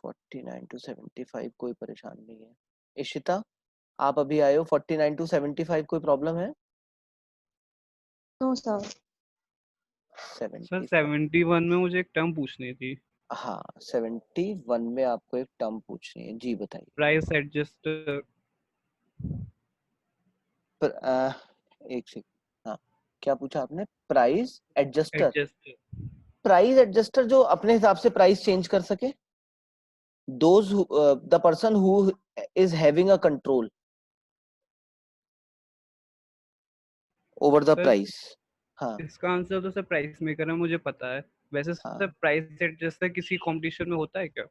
49 to 75 कोई परेशान नहीं है। इशिता आप अभी आए हो, 49 to 75 कोई प्रॉब्लम है? No sir. सर 75 71 में मुझे एक टर्म पूछनी थी। हाँ 71 में आपको एक टर्म पूछनी है, जी बताइए। Price adjuster. एक सेकंड, हाँ क्या पूछा आपने? Price adjuster. Adjuster. Price adjuster जो अपने हिसाब से प्राइस चेंज कर सके, those who, the person who is having a control over the sir price। हाँ इसका आंसर तो सर प्राइस मेकर है, मुझे पता है। वैसे सर हाँ प्राइस एडजस्टर किसी कंपटीशन में होता है क्या?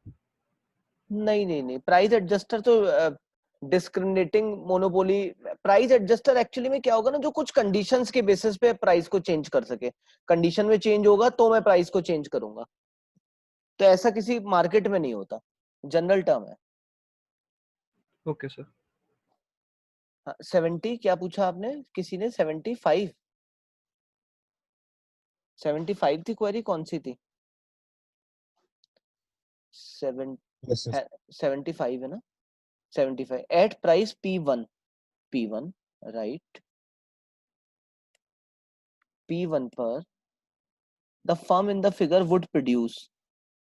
नहीं नहीं नहीं, प्राइस एडजस्टर तो discriminating monopoly. Price adjuster actually में क्या होगा ना, जो कुछ कंडीशंस के बेसिस पे प्राइस को चेंज कर सके। कंडीशन में चेंज होगा तो मैं प्राइस को चेंज करूंगा, तो ऐसा किसी मार्केट में नहीं होता, जनरल टर्म है। Okay sir. हाँ 70 क्या पूछा आपने? किसी ने 75 थी क्वेरी, कौन सी थी? 7 Yes, sir. 75 है ना? 75 at price P1, right. P1 पर the firm in the figure would produce,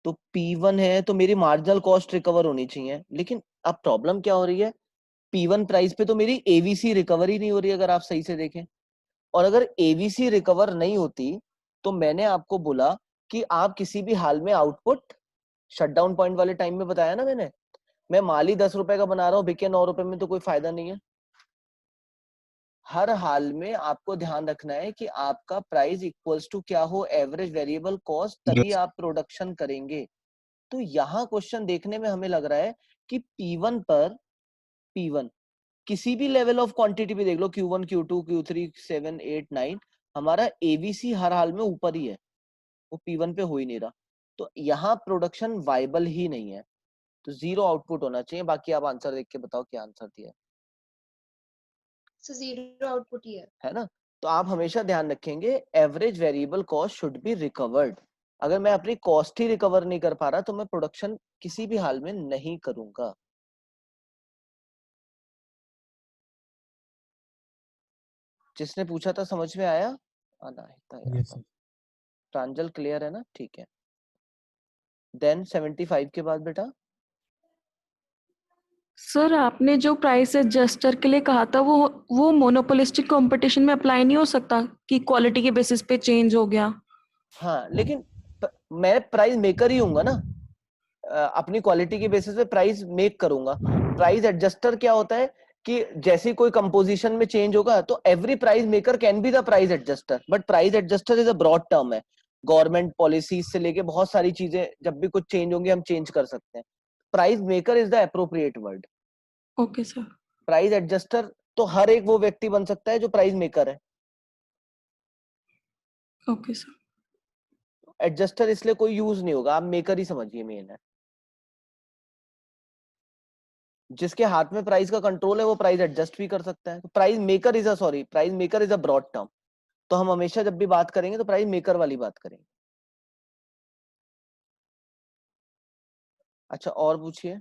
तो P1 है तो मेरी मार्जिनल कॉस्ट रिकवर होनी चाहिए, लेकिन अब प्रॉब्लम क्या हो रही है, P1 प्राइस पे तो मेरी एवीसी रिकवर ही नहीं हो रही अगर आप सही से देखें। और अगर एवीसी रिकवर नहीं होती तो मैंने आपको बोला कि आप किसी भी हाल में आउटपुट शटडाउन पॉइंट वाले टाइम में बताया ना मैंने, मैं माल ही 10 रुपए का बना रहा हूँ, बिके 9 रुपए में, तो कोई फायदा नहीं है। हर हाल में आपको ध्यान रखना है कि आपका प्राइस इक्वल्स टू क्या हो, एवरेज वेरिएबल कॉस्ट, तभी Yes. आप प्रोडक्शन करेंगे। तो यहाँ क्वेश्चन देखने में हमें लग रहा है कि P1 किसी भी लेवल ऑफ क्वांटिटी पे देख लो, Q1 Q2 Q3 7 8 9, हमारा एवीसी हर हाल में ऊपर ही है, वो P1 पे हो ही नहीं रहा, तो यहाँ प्रोडक्शन वाइबल ही नहीं है, तो जीरो आउटपुट होना चाहिए। बाकी आप आंसर देख के बताओ क्या आंसर दिया सो जीरो आउटपुट ही है ना? तो आप हमेशा ध्यान रखेंगे average variable cost should be recovered. अगर मैं अपनी कॉस्ट ही रिकवर नहीं कर पा रहा तो मैं प्रोडक्शन किसी भी हाल में नहीं करूंगा। जिसने पूछा था समझ में आया? Anahita Yes, Yadav, sir. प्रांजल क्लियर है ना? ठीक है। देन 75 के बाद बेटा सर आपने जो प्राइस एडजस्टर के लिए कहा था वो मोनोपोलिस्टिक कंपटीशन में अप्लाई नहीं हो सकता कि क्वालिटी के बेसिस पे चेंज हो गया? हाँ लेकिन मैं प्राइस मेकर ही हूंगा ना, अपनी क्वालिटी के बेसिस पे प्राइस मेक करूंगा। प्राइस एडजस्टर क्या होता है कि जैसे कोई कंपोजिशन में चेंज होगा तो every price maker can be the price adjuster, but price adjuster is a broad term है। गवर्नमेंट पॉलिसीज से लेके बहुत सारी चीजें जब भी कुछ चेंज होंगे हम चेंज कर सकते हैं। Price maker is the appropriate word. Okay sir. Price adjuster तो हर एक वो व्यक्ति बन सकता है जो प्राइस मेकर है। Okay sir. एडजस्टर इसलिए कोई यूज नहीं होगा, आप मेकर ही समझिए मेन है। जिसके हाथ में प्राइस का कंट्रोल है वो प्राइस एडजस्ट भी कर सकता है। तो price maker is a broad term, तो हम हमेशा जब भी बात करेंगे तो प्राइस मेकर वाली बात करेंगे। अच्छा और पूछिए।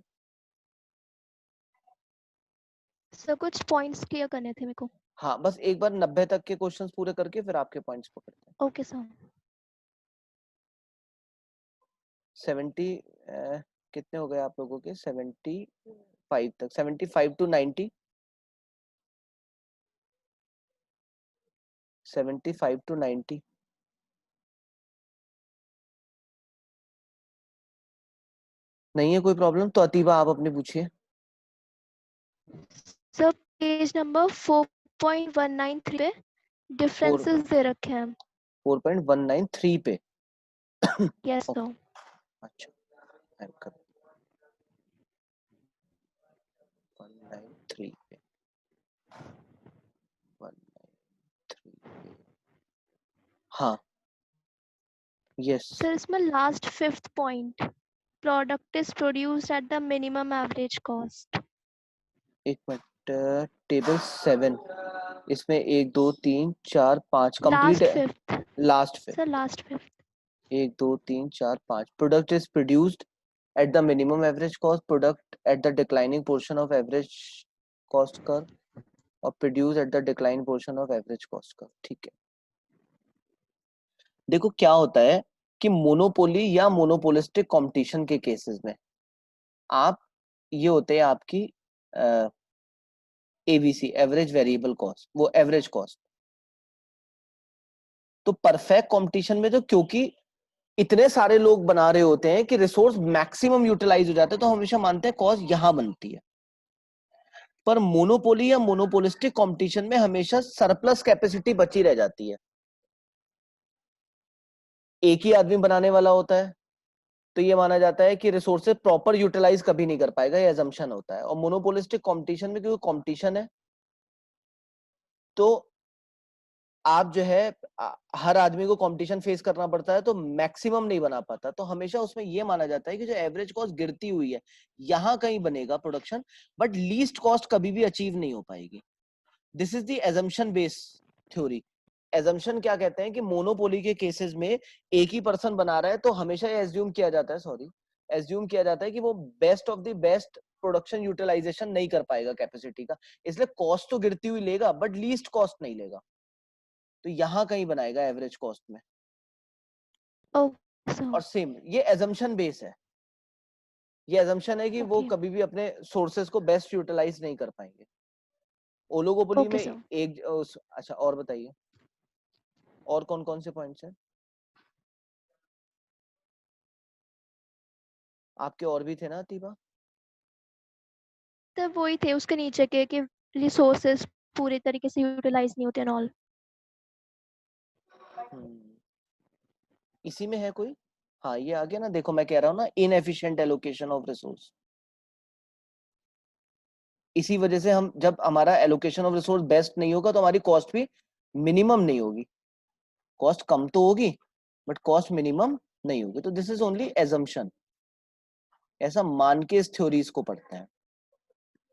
सर कुछ पॉइंट्स क्लियर करने थे मेरे को। हाँ बस एक बार 90 तक के क्वेश्चंस पूरे करके फिर आपके पॉइंट्स पकड़ते हैं। Okay sir. 70 कितने हो गए आप लोगों के? 75 तक, 75 टू 90, 75 टू 90। नहीं है कोई प्रॉब्लम तो अतीबा आप अपने पूछिए। सर पेज नंबर 4.193 पे डिफरेंसेस दे रखे हैं। 4.193 पे यस ओके सर। अच्छा, I'm कर 193 पे 193 पे हाँ यस। सर इसमें last fifth point, product is produced at the minimum average cost. एक मिनट, टेबल 7 इसमें 1 2 3 4 5 कंप्लीट लास्ट है। Fifth last fifth sir, last fifth. 1 2 3 4 5 product is produced at the minimum average cost, product at the declining portion of average cost curve, और produce at the decline portion of average cost curve. ठीक है, देखो क्या होता है कि monopoly या monopolistic competition के केसेस में आप ये होते हैं आपकी एवीसी, एवरेज वेरिएबल कॉस्ट, वो एवरेज कॉस्ट। तो परफेक्ट कंपटीशन में तो क्योंकि इतने सारे लोग बना रहे होते हैं कि रिसोर्स मैक्सिमम यूटिलाइज हो जाता है, तो हमेशा मानते हैं कॉस्ट यहां बनती है। पर मोनोपोली या मोनोपोलिस्टिक कंपटीशन में हमेशा सरप्लस कैपेसिटी बची रह जाती है। एक ही आदमी बनाने वाला होता है तो ये माना जाता है कि रिसोर्सेज प्रॉपर यूटिलाइज कभी नहीं कर पाएगा, ये अजम्पशन होता है। और मोनोपोलिस्टिक कंपटीशन में क्योंकि कंपटीशन है तो आप जो है हर आदमी को कंपटीशन फेस करना पड़ता है, तो मैक्सिमम नहीं बना पाता। तो हमेशा उसमें ये माना जाता है कि जो एवरेज कॉस्ट गिरती हुई है यहां कहीं बनेगा प्रोडक्शन, बट लीस्ट कॉस्ट कभी भी अचीव नहीं हो पाएगी। This is the assumption based theory. Assumption क्या कहते हैं कि मोनोपोली के केसेस में एक ही पर्सन बना रहा है तो हमेशा ये एज्यूम किया जाता है, एज्यूम किया जाता है कि वो best of the best production utilization नहीं कर पाएगा कैपेसिटी का, इसलिए कॉस्ट तो गिरती हुई लेगा बट लीस्ट कॉस्ट नहीं लेगा। तो यहां कहीं बनाएगा एवरेज कॉस्ट में। Okay, sir. और सेम ये एजम्पशन बेस है, ये एजम्पशन है कि वो Okay. कभी भी अपने सोर्सेस को बेस्ट यूटिलाइज नहीं कर पाएंगे। ओलिगोपोली Okay, में sir. एक अच्छा और बताइए, और कौन कौन से पॉइंट्स हैं आपके? और भी थे ना अतीबा? तो वही थे उसके नीचे के कि रिसोर्सेज पूरे तरीके से यूटिलाइज नहीं होते एंड ऑल। इसी में है कोई? हाँ ये आ गया ना, देखो मैं कह रहा हूँ ना, इनएफिशिएंट एलोकेशन ऑफ रिसोर्स। इसी वजह से हम जब हमारा एलोकेशन ऑफ रिसोर्स बेस्ट नहीं होगा तो हमारी कॉस्ट भी मिनिमम नहीं होगी। कॉस्ट कम तो होगी बट कॉस्ट मिनिमम नहीं होगी। तो दिस इज ओनली एजम्पशन, ऐसा मान के इस थ्योरीज को पढ़ते हैं।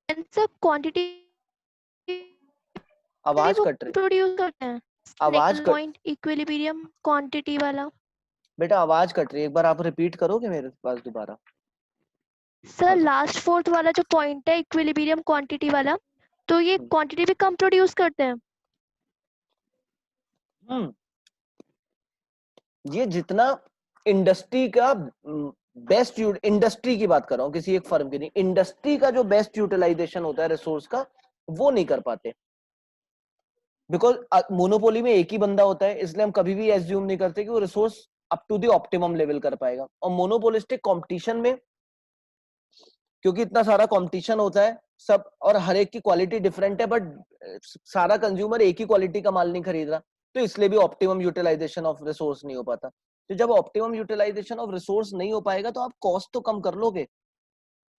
एंड सर क्वांटिटी आवाज वो कट रही, प्रोड्यूस करते हैं आवाज कट, पॉइंट इक्विलिब्रियम क्वांटिटी वाला। बेटा आवाज कट रही है, एक बार आप रिपीट करोगे मेरे पास दोबारा? सर लास्ट फोर्थ वाला जो पॉइंट है इक्विलिब्रियम क्वांटिटी वाला, तो ये क्वांटिटी भी कम प्रोड्यूस करते हैं। ये जितना इंडस्ट्री का बेस्ट, इंडस्ट्री की बात कर रहा हूँ, किसी एक फर्म की नहीं, इंडस्ट्री का जो बेस्ट यूटिलाइजेशन होता है रिसोर्स का वो नहीं कर पाते। बिकॉज मोनोपोली में एक ही बंदा होता है, इसलिए हम कभी भी एज्यूम नहीं करते कि वो resource up to the optimum level कर पाएगा। और मोनोपोलिस्टिक कंपटीशन में क्योंकि इतना सारा कंपटीशन होता है सब, और हर एक की क्वालिटी डिफरेंट है, बट सारा कंज्यूमर एक ही क्वालिटी का माल नहीं खरीद रहा, तो इसलिए भी ऑप्टिमम यूटिलाइजेशन ऑफ रिसोर्स नहीं हो पाता। तो जब ऑप्टिमम यूटिलाइजेशन ऑफ रिसोर्स नहीं हो पाएगा तो आप कॉस्ट तो कम कर लोगे,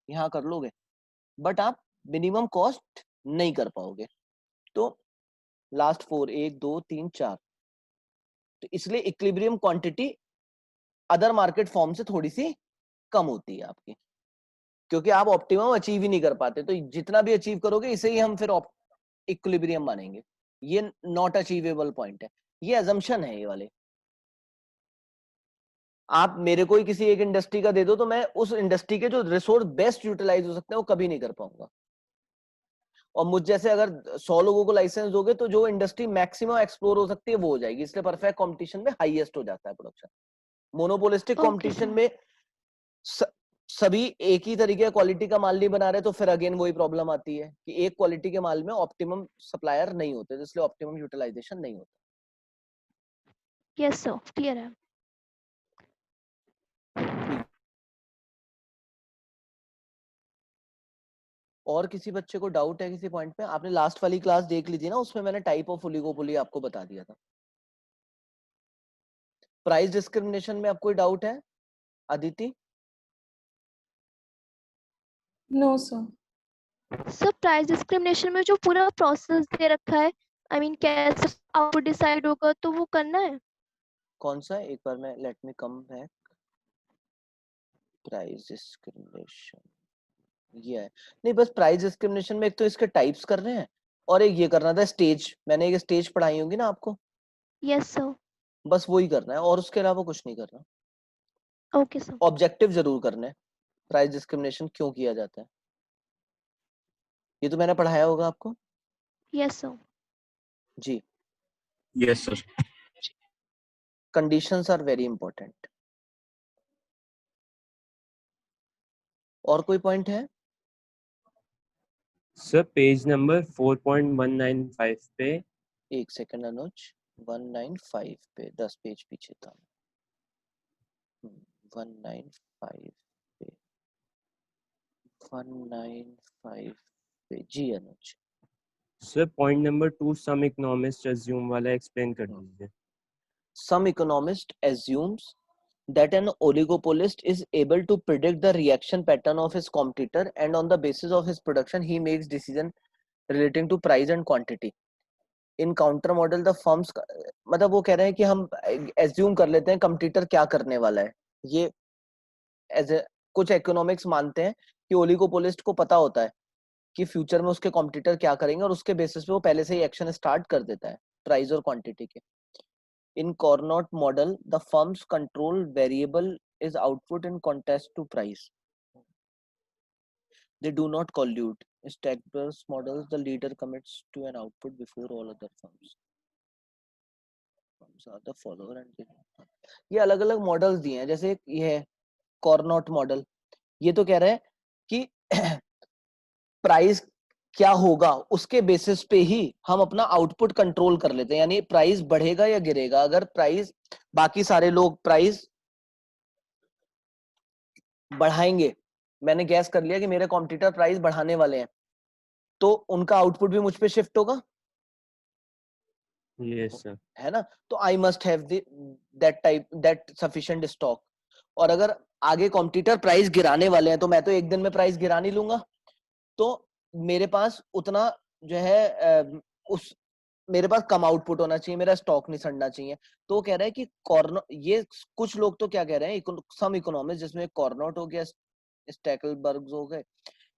यहाँ कर लोगे, बट आप मिनिमम कॉस्ट नहीं कर पाओगे। तो लास्ट 4 1 2 3 4, तो इसलिए equilibrium quantity other market form से थोड़ी सी कम होती है आपकी, क्योंकि आप ऑप्टिमम अचीव ही नहीं कर पाते। तो जितना भी अचीव करोगे इसे ही हम फिर इक्विलिब्रियम मानेंगे। ये नॉट अचीवेबल पॉइंट है, ये अजम्पशन है ये वाले। आप मेरे को ही किसी एक इंडस्ट्री का दे दो तो मैं उस इंडस्ट्री के जो रिसोर्स बेस्ट यूटिलाइज हो सकते हैं वो कभी नहीं कर पाऊंगा। और मुझ जैसे अगर 100 लोगों को लाइसेंस दोगे तो जो इंडस्ट्री मैक्सिमम एक्सप्लोर हो सकती है वो हो जाएगी, इसलिए परफेक्ट कंपटीशन में हाईएस्ट हो जाता है प्रोडक्शन। मोनोपोलिस्टिक कंपटीशन में सभी एक ही तरीके का क्वालिटी का माल नहीं बना रहे, तो फिर अगेन वही प्रॉब्लम आती है कि एक क्वालिटी के माल में ऑप्टिमम सप्लायर नहीं होते, तो इसलिए ऑप्टिमम यूटिलाइजेशन नहीं होता। यस सर, क्लियर है। और किसी बच्चे को डाउट है किसी पॉइंट पे? आपने लास्ट वाली क्लास देख ली थी ना, उसमें मैंने टाइप ऑफ ओलिगोपोली आपको बता दिया था। प्राइस डिस्क्रिमिनेशन में आपको कोई डाउट है Aditi? No sir. Sir price discrimination में जो पूरा प्रोसेस दे रखा है, आई मीन कैसे आउटपुट डिसाइड होगा, तो वो करना है। कौन सा? एक बार मैं let me come back. Price discrimination ये है नहीं, बस प्राइस डिस्क्रिमिनेशन में एक तो इसके टाइप्स कर रहे हैं और एक ये करना था स्टेज, मैंने एक स्टेज पढ़ाई होंगी ना आपको, यस सर। बस वही करना है और उसके अलावा कुछ नहीं करना। Okay sir. ऑब्जेक्टिव जरूर करने हैं, प्राइस डिस्क्रिमिनेशन क्यों किया जाता है? ये तो मैंने पढ़ाया होगा आपको यस सर। जी। Yes, sir. Conditions are very important. और कोई पॉइंट है? सर पेज नंबर 4.195 पे। एक सेकंड अनुज, 195 पे 10 पेज पीछे था। 195 पे 195 पे जी अनुज। सर पॉइंट नंबर 2 सम इकोनॉमिस्ट अज्यूम वाला एक्सप्लेन कर दीजिए। Some economist assumes that an oligopolist is able to predict the reaction pattern of his competitor and on the basis of his production he makes decision relating to price and quantity. In counter model the firms मतलब वो कह रहे हैं कि हम assume कर लेते हैं कंपटीटर क्या करने वाला है। ये कुछ इकोनॉमिक्स मानते हैं कि ओलिगोपोलिस्ट को पता होता है कि फ्यूचर में उसके कॉम्पिटिटर क्या करेंगे और उसके बेसिस पे वो पहले से ही एक्शन स्टार्ट कर देता है प्राइस और क्वांटिटी के। In Carnot model, the firm's control variable is output in contrast to price. They do not collude. In Stackberg's models, the leader commits to an output before all other firms. Firms are the follower and ये अलग अलग models दिए हैं। जैसे ये है Cournot model, ये तो कह रहे हैं कि प्राइस क्या होगा उसके बेसिस पे ही हम अपना आउटपुट कंट्रोल कर लेते हैं, यानी प्राइस बढ़ेगा या गिरेगा। अगर प्राइस बाकी सारे लोग प्राइस बढ़ाएंगे, मैंने गैस कर लिया कि मेरे कॉम्पिटिटर प्राइस बढ़ाने वाले हैं, तो उनका आउटपुट भी मुझ पे शिफ्ट होगा। Yes sir. है ना? तो I must have that sufficient stock. और अगर आगे कॉम्पिटिटर प्राइस गिराने वाले हैं तो मैं तो एक दिन में प्राइस गिरा नहीं लूंगा, तो मेरे पास उतना जो है उस मेरे पास कम आउटपुट होना चाहिए, मेरा स्टॉक नहीं सड़ना चाहिए। तो वो कह रहा है कि कॉर्नर, ये कुछ लोग तो क्या कह रहे हैं, सम इकोनॉमिस्ट जिसमें कॉर्नॉट हो गया, स्टैकलबर्ग हो गए,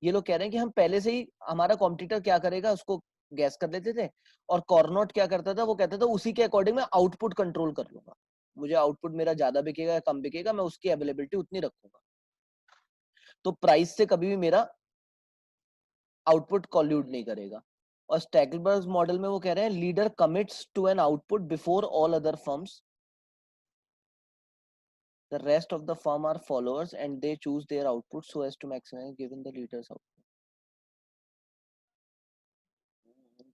ये लोग कह रहे हैं कि हम पहले से ही हमारा कॉम्पिटिटर क्या करेगा उसको गैस कर लेते थे, और कॉर्नॉट क्या करता था, वो कहता था उसी के अकॉर्डिंग मैं आउटपुट कंट्रोल कर लूंगा, मुझे आउटपुट मेरा ज्यादा बिकेगा या कम बिकेगा, मैं उसकी अवेलेबिलिटी उतनी रखूंगा, तो प्राइस से कभी भी मेरा आउटपुट कॉल्यूड नहीं करेगा। और स्टैकलबर्ग मॉडल में वो कह रहे हैं leader commits to an output before all other firms, the rest of the firm are followers and they choose their output so as to maximize given the leader's output.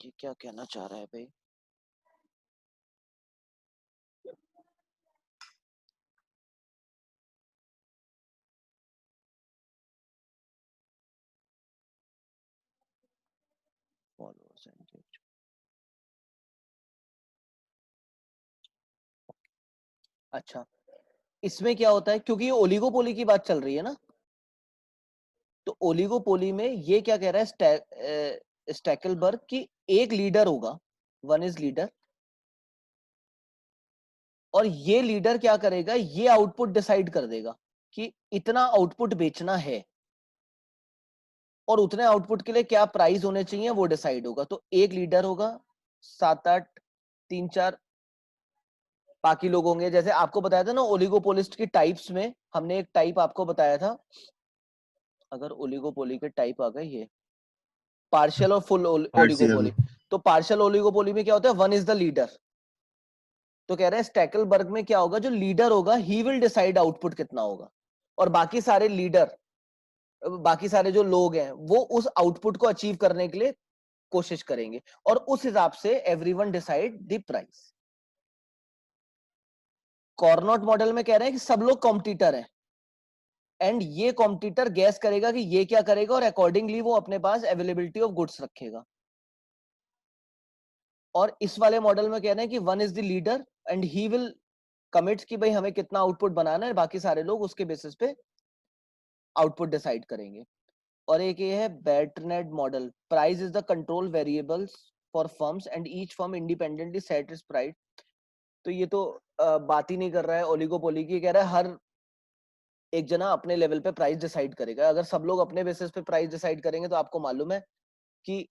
ये क्या कहना चाह रहा है भाई? followers and they choose. अच्छा, इसमें क्या होता है, क्योंकि ये ओलिगोपोली की बात चल रही है ना, तो ओलिगोपोली में ये क्या कह रहा है स्टैकलबर्ग की एक लीडर होगा, वन इज लीडर, और ये लीडर क्या करेगा, ये आउटपुट डिसाइड कर देगा कि इतना आउटपुट बेचना है और उतने आउटपुट के लिए क्या प्राइस होने चाहिए वो डिसाइड होगा। तो एक लीडर होगा, 7-8 3-4 बाकी लोग होंगे। जैसे आपको बताया था ना ओलिगोपोलिस्ट की टाइप्स में, हमने एक टाइप आपको बताया था, अगर ओलिगोपोली के टाइप आ गए, ये पार्शियल और फुल ओलिगोपोली। तो पार्शियल ओलिगोपोली में क्या होता है, वन इज द लीडर। तो कह रहे हैं स्टैकलबर्ग में क्या होगा, जो लीडर होगा ही विल डिसाइड आउटपुट कितना होगा, और बाकी सारे लीडर, बाकी सारे जो लोग हैं वो उस आउटपुट को अचीव करने के लिए कोशिश करेंगे, और उस हिसाब से everyone decide the price. Cournot model में कह रहे हैं कि सब लोग कॉम्पिटिटर हैं एंड ये कॉम्पिटिटर गैस करेगा कि ये क्या करेगा और अकॉर्डिंगली वो अपने पास अवेलेबिलिटी ऑफ गुड्स रखेगा। और इस वाले मॉडल में कह रहे हैं कि one is the leader and he will commit कि भाई हमें कितना आउटपुट बनाना है, बाकी सारे लोग उसके बेसिस पे आउटपुट डिसाइड करेंगे। और एक ये है Bertrand model, price is the control variables for firms and each firm independently set its price. तो ये तो बात ही नहीं कर रहा है ओलिगोपोली की, कह रहा है हर एक जना अपने लेवल पे प्राइस डिसाइड करेगा। अगर सब लोग अपने बेसिस पे प्राइस डिसाइड करेंगे तो आपको मालूम है कि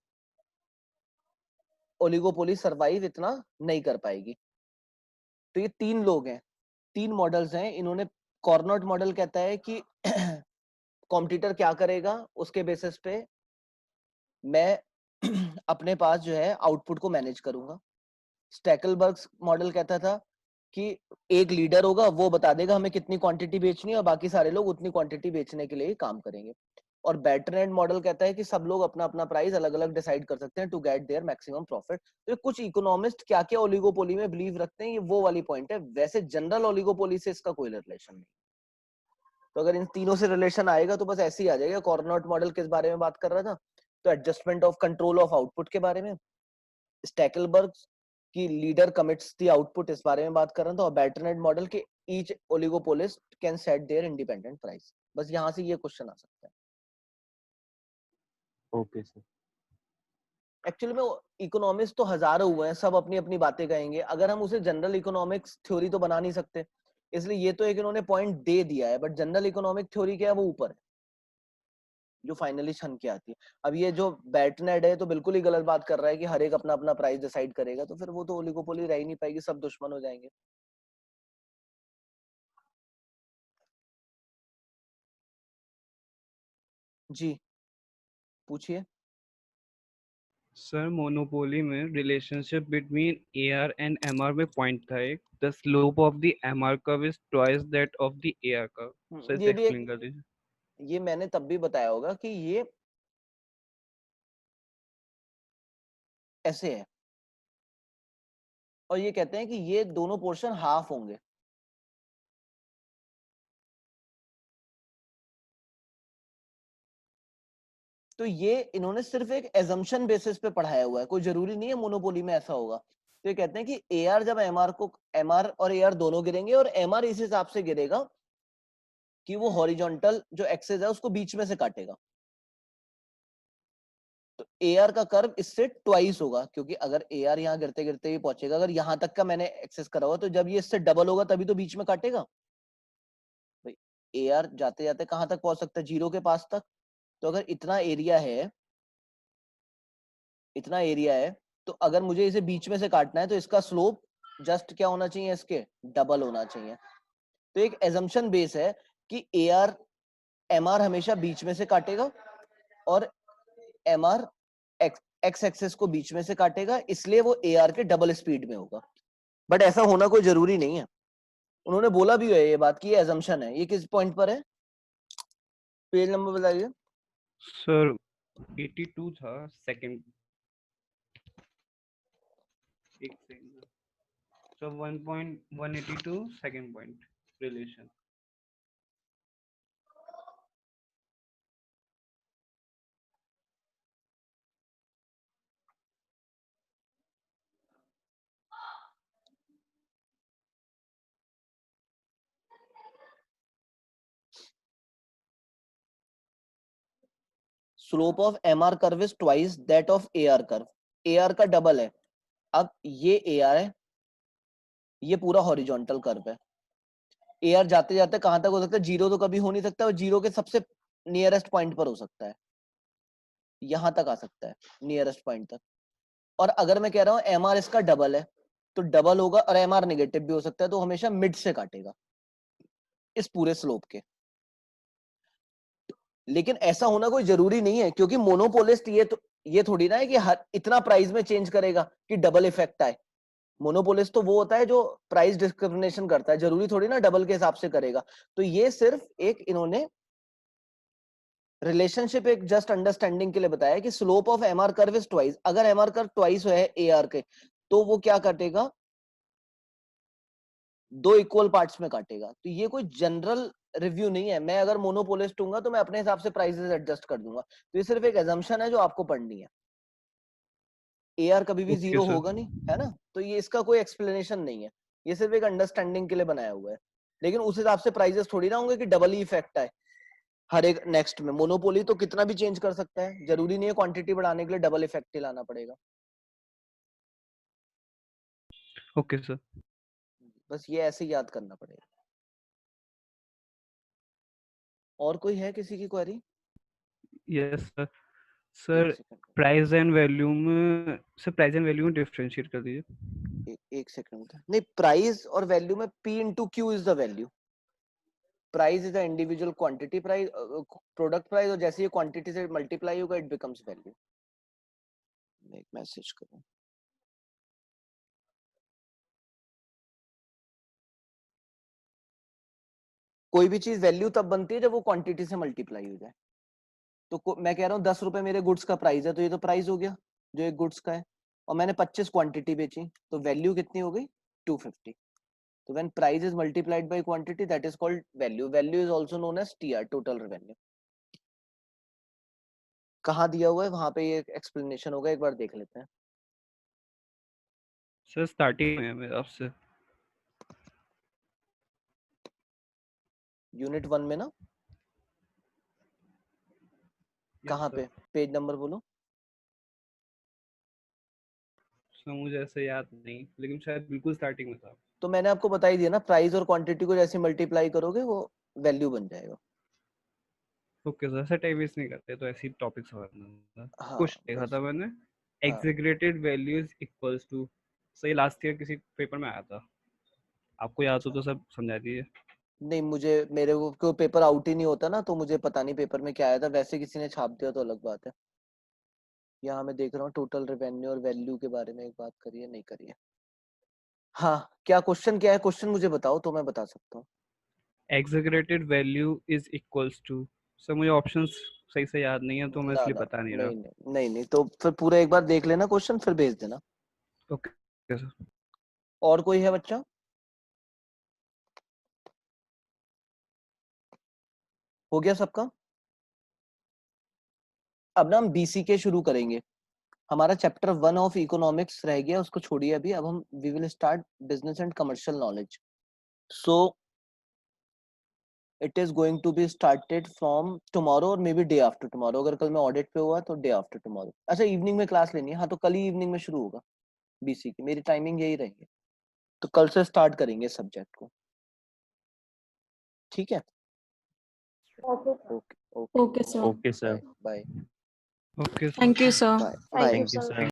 ओलिगोपोली सरवाइव इतना नहीं कर पाएगी। तो ये 3 लोग हैं, 3 मॉडल्स हैं इन्होंने। कॉर्नॉट मॉडल कहता है कि कॉम्पिटिटर क्या करेगा, उसके बेसिस पे मैं अपने पास जो है आउटपुट को मैनेज करूंगा। स्टैकलबर्ग्स मॉडल कहता था कि एक लीडर होगा, वो बता देगा हमें कितनी क्वांटिटी बेचनी है और बाकी सारे लोग उतनी क्वांटिटी बेचने के लिए ही काम करेंगे। और बैटरनेट मॉडल कहता है कि सब लोग अपना अपना प्राइस अलग अलग डिसाइड कर सकते हैं to get their maximum profit. तो कुछ इकोनॉमिस्ट क्या क्या ओलिगोपोली में बिलीव रखते हैं, ये वो वाली पॉइंट है। वैसे जनरल ओलिगोपोली से इसका कोई रिलेशन नहीं। तो अगर इन तीनों से रिलेशन आएगा तो बस ऐसे ही आ जाएगा। कॉर्नोट मॉडल किस बारे में बात कर रहा था, तो adjustment of control of output के बारे में। स्टैकलबर्ग्स की लीडर कमिट्स द आउटपुट, इस बारे में बात कर रहा था। और बैटरनेट मॉडल के each oligopolist can set their independent price. बस यहाँ से ये क्वेश्चन आ सकता है। Okay sir. एक्चुअली में इकोनॉमिस्ट तो हजारों हुए हैं, सब अपनी अपनी बातें कहेंगे। अगर हम उसे जनरल इकोनॉमिक्स थ्योरी तो बना नहीं सकते, इसलिए ये तो एक इन्होंने पॉइंट दे दिया है। बट जनरल इकोनॉमिक थ्योरी क्या है, वो ऊपर है, जो फाइनली छन के आती है। अब ये जो बैटनेट है तो बिल्कुल ही गलत बात कर रहा है कि हर एक अपना अपना प्राइस डिसाइड करेगा, तो फिर वो तो ओलिगोपोली रह ही नहीं पाएगी, सब दुश्मन हो जाएंगे। जी पूछिए। सर मोनोपोली में relationship between AR and MR में पॉइंट था एक, the slope of the MR curve is twice that of the AR curve. Sir इसे ये भी एक, एक्सप्लेन कर दीजिए। ये मैंने तब भी बताया होगा कि ये ऐसे है, और ये कहते हैं कि ये दोनों पोर्शन हाफ होंगे। तो ये इन्होंने सिर्फ एक एजम्पशन बेसिस पे पढ़ाया हुआ है, कोई जरूरी नहीं है मोनोपोली में ऐसा होगा। तो ये कहते हैं कि एआर जब एमआर को, एमआर और एआर दोनों गिरेंगे, और एमआर इस हिसाब से गिरेगा कि वो हॉरिजॉन्टल जो एक्सेस है उसको बीच में से काटेगा। तो एआर का कर्व इससे ट्वाइस होगा, क्योंकि अगर एआर यहाँ गिरते गिरते ही पहुंचेगा, अगर यहाँ तक का मैंने एक्सेस करा हुआ, तो जब ये इससे डबल होगा तभी तो बीच में काटेगा। भाई एआर जाते जाते कहां तक पहुंच सकता है, जीरो के पास तक। तो अगर इतना एरिया है, इतना एरिया है, तो अगर मुझे इसे बीच में से काटना है तो इसका स्लोप जस्ट क्या होना चाहिए, इसके डबल होना चाहिए। तो एक एजम्पशन बेस है कि एआर एमआर हमेशा बीच में से काटेगा, और एमआर एक्स एक्सेस को बीच में से काटेगा, इसलिए वो एआर के डबल स्पीड में होगा। बट ऐसा होना कोई जरूरी नहीं है। उन्होंने बोला भी है ये बात की, ये एजम्पशन है। ये किस पॉइंट पर है, पेज नंबर बताइए। सर 82 था, सेकंड, एक second. So 1.182 second point relation. Slope of MR curve is twice that of AR curve. AR का डबल है। अब ये एआर है, ये पूरा हॉरिजॉन्टल कर्व है। एआर जाते जाते कहां तक हो सकता है, जीरो तो कभी हो नहीं सकता, और जीरो के सबसे नियरेस्ट पॉइंट पर हो सकता है, यहां तक आ सकता है नियरेस्ट पॉइंट तक। और अगर मैं कह रहा हूं एमआर इसका डबल है, तो डबल होगा, और एमआर नेगेटिव भी हो सकता है, तो हमेशा मिड से काटेगा इस पूरे स्लोप के। लेकिन ऐसा होना कोई जरूरी नहीं है, क्योंकि मोनोपोलिस्ट ये थोड़ी ना है कि हर इतना प्राइस में चेंज करेगा कि डबल इफेक्ट आए। मोनोपोलिस्ट तो वो होता है जो प्राइस डिस्क्रिमिनेशन करता है, जरूरी थोड़ी ना डबल के हिसाब से करेगा। तो ये सिर्फ एक इन्होंने रिलेशनशिप एक जस्ट अंडरस्टैंडिंग के लिए बताया कि slope of MR curve is twice. अगर एमआर कर्व ट्वाइस है एआर के, तो वो क्या काटेगा, दो इक्वल पार्ट्स में काटेगा। तो ये कोई जनरल रिव्यू नहीं है। मैं अगर मोनोपोलिस्ट हूंगा तो मैं अपने हिसाब से प्राइसेस एडजस्ट कर दूंगा। तो ये सिर्फ एक एजम्पशन है जो आपको पढ़नी है। एआर कभी भी ओके जीरो सर। होगा नहीं, है ना। तो ये इसका कोई एक्सप्लेनेशन नहीं है, ये सिर्फ एक अंडरस्टैंडिंग के लिए बनाया हुआ है। लेकिन उस हिसाब से प्राइसेस थोड़ी ना होंगे कि डबल ही इफेक्ट आए हर एक नेक्स्ट में। मोनोपोली तो कितना भी चेंज कर सकता है, जरूरी नहीं है क्वांटिटी बढ़ाने के लिए डबल इफेक्ट ही लाना पड़ेगा। Okay sir. बस ये ऐसे ही याद करना पड़ेगा। और कोई है किसी की क्वेरी? Yes sir. एक sir second, price and value में, सर प्राइस एंड वैल्यू में डिफरेंशिएट कर दीजिए। एक सेकंड। नहीं, प्राइस और वैल्यू में P into Q is the value. Price is a individual quantity price, product price, और जैसे ये क्वांटिटी से मल्टीप्लाई होगा इट बिकम्स वैल्यू। मैं एक मैसेज करूं, कोई भी चीज वैल्यू तब बनती है जब वो क्वांटिटी से मल्टीप्लाई हो जाए। तो मैं कह रहा हूँ 10 रुपए मेरे गुड्स का प्राइस है, तो ये तो प्राइस हो गया जो एक गुड्स का है, और मैंने 25 क्वांटिटी बेची, तो वैल्यू कितनी हो गई 250। तो when price is multiplied by quantity that is called value. Value is also known as TR, total revenue. कहाँ दिया हुआ है वहां पे ये एक्सप्लेनेशन होगा, एक बार देख लेते हैं। सर स्टार्टिंग में है मेरे आपसे। यूनिट 1 में ना, कहाँ पे पेज नंबर बोलो। सर मुझे ऐसे याद नहीं, लेकिन शायद बिल्कुल स्टार्टिंग में था। तो मैंने आपको बता ही दिया ना, प्राइस और क्वांटिटी को जैसे मल्टीप्लाई करोगे वो वैल्यू बन जाएगा। ओके सर, ऐसा टाइम वेस्ट नहीं करते, तो ऐसी टॉपिक्स वगैरह हाँ कुछ देखा बस। था मैंने। हाँ एग्जीग्रेटेड वैल्यू इज इक्वल्स टू, सही लास्ट ईयर किसी पेपर में आया था, आपको याद हो तो सब समझा दीजिए। नहीं, मुझे मेरे को पेपर आउट ही नहीं होता ना, तो मुझे पता नहीं पेपर में क्या आया था। वैसे किसी ने छाप दिया तो अलग बात है। यहाँ मैं देख रहा हूँ टोटल रेवेन्यू और वैल्यू के बारे में एक बात करिए, नहीं करिए। हाँ, क्या क्वेश्चन क्या है, क्वेश्चन मुझे बताओ तो मैं बता सकता हूँ। Exaggerated value is equals to, sir मुझे ऑप्शंस सही से याद नहीं है तो मैं ना इसलिए ना, बता नहीं रहा। नहीं नहीं नहीं नहीं, तो फिर पूरा एक बार देख लेना क्वेश्चन, फिर भेज देना। Okay sir. और कोई है बच्चा? हो गया सबका? अब ना हम बीसीके शुरू करेंगे। हमारा चैप्टर 1 ऑफ इकोनॉमिक्स रह गया, उसको छोड़िए अभी। अब हम we will start business and commercial knowledge. So it is going to be started from tomorrow और maybe day after tomorrow. अगर कल मैं ऑडिट पे हुआ तो डे आफ्टर टुमारो। अच्छा, इवनिंग में क्लास लेनी है? हाँ, तो कल ही इवनिंग में शुरू होगा बीसी की, मेरी टाइमिंग यही रहेगी। तो कल से स्टार्ट करेंगे सब्जेक्ट को, ठीक है? Okay okay okay sir, okay sir. Bye okay sir. Thank you sir. Bye Thank you, thank you sir. Sir.